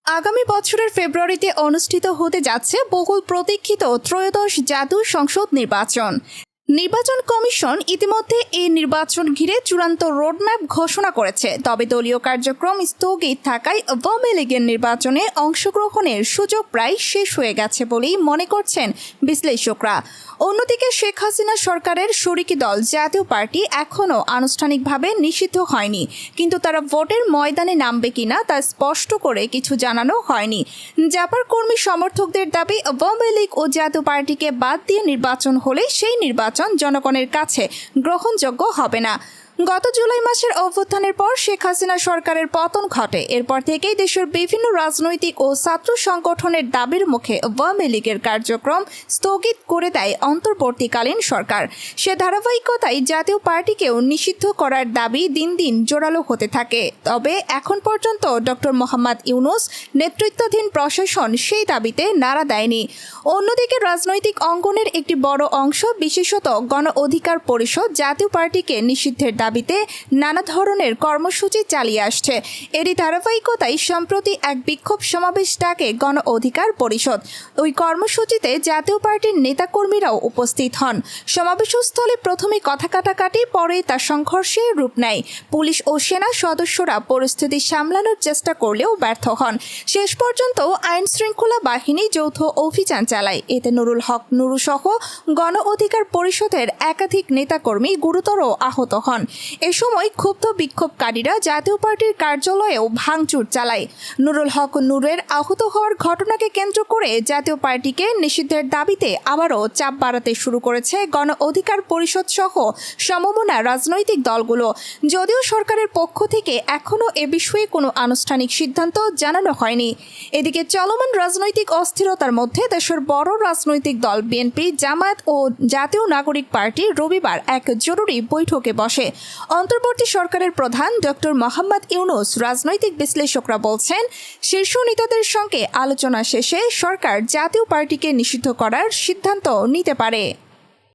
আগামী বছরের ফেব্রুয়ারিতে অনুষ্ঠিত হতে যাচ্ছে বহুল প্রতীক্ষিত ত্রয়োদশ জাতীয় সংসদ নির্বাচন। নির্বাচন কমিশন ইতিমধ্যে এই নির্বাচন ঘিরে চূড়ান্ত রোডম্যাপ ঘোষণা করেছে। তবে দলীয় কার্যক্রম স্থগিত থাকায় আওয়ামী লীগের নির্বাচনে অংশগ্রহণের সুযোগ প্রায় শেষ হয়ে গেছে বলেই মনে করছেন বিশ্লেষকরা। অন্যদিকে শেখ হাসিনা সরকারের শরিকি দল জাতীয় পার্টি এখনও আনুষ্ঠানিকভাবে নিষিদ্ধ হয়নি, কিন্তু তারা ভোটের ময়দানে নামবে কিনা তা স্পষ্ট করে কিছু জানানো হয়নি। জাপার কর্মী সমর্থকদের দাবি, আওয়ামী লীগ ও জাতীয় পার্টিকে বাদ দিয়ে নির্বাচন হলে সেই নির্বাচন জনগণের কাছে গ্রহণযোগ্য হবে না। গত জুলাই মাসের অভ্যুত্থানের পর শেখ হাসিনা সরকারের পতন ঘটে। এরপর থেকেই দেশের বিভিন্ন রাজনৈতিক ও ছাত্র সংগঠনের দাবির মুখে আওয়ামী লীগের কার্যক্রম স্থগিত করে দেয় অন্তর্বর্তীকালীন সরকার। সে ধারাবাহিকতায় জাতীয় পার্টিকেও নিষিদ্ধ করার দাবি দিন দিন জোরালো হতে থাকে। তবে এখন পর্যন্ত ডক্টর মোহাম্মদ ইউনূস নেতৃত্বাধীন প্রশাসন সেই দাবিতে নাড়া দেয়নি। অন্যদিকে রাজনৈতিক অঙ্গনের একটি বড় অংশ, বিশেষত গণ অধিকার পরিষদ, জাতীয় পার্টিকে নিষিদ্ধের দাবিতে নানা ধরনের কর্মসূচি চালিয়ে আসছে। এরই ধারাবাহিকতায় সম্প্রতি এক বিক্ষোভ সমাবেশ ডাকে গণ অধিকার পরিষদ। ওই কর্মসূচিতে জাতীয় পার্টির নেতাকর্মীরাও উপস্থিত হন। সমাবেশস্থলে প্রথমে কথা কাটাকাটি, পরে তা সংঘর্ষে রূপ নেয়। পুলিশ ও সেনা সদস্যরা পরিস্থিতি সামলানোর চেষ্টা করলেও ব্যর্থ হন। শেষ পর্যন্ত আইন শৃঙ্খলা বাহিনী যৌথ অভিযান চালায়। এতে নুরুল হক নুরু সহ গণ অধিকার পরিষদের একাধিক নেতাকর্মী গুরুতর আহত হন। এ সময় ক্ষুব্ধ বিক্ষোভকারীরা জাতীয় পার্টির কার্যালয়েও ভাঙচুর চালায়। নুরুল হক নুরের আহত হওয়ার ঘটনাকে কেন্দ্র করে জাতীয় পার্টিকে নিষিদ্ধের দাবিতে আবারও চাপ বাড়াতে শুরু করেছে গণ অধিকার পরিষদ সহ সমমনা রাজনৈতিক দলগুলো। যদিও সরকারের পক্ষ থেকে এখনও এ বিষয়ে কোনো আনুষ্ঠানিক সিদ্ধান্ত জানানো হয়নি। এদিকে চলমান রাজনৈতিক অস্থিরতার মধ্যে দেশের বড় রাজনৈতিক দল বিএনপি, জামায়াত ও জাতীয় নাগরিক পার্টি রবিবার এক জরুরি বৈঠকে বসে। অন্তর্বর্তী সরকারের প্রধান ডক্টর মোহাম্মদ ইউনূস, রাজনৈতিক বিশ্লেষকরা বলছেন, শীর্ষ নেতাদের সঙ্গে আলোচনা শেষে সরকার জাতীয় পার্টিকে নিষিদ্ধ করার সিদ্ধান্ত নিতে পারে।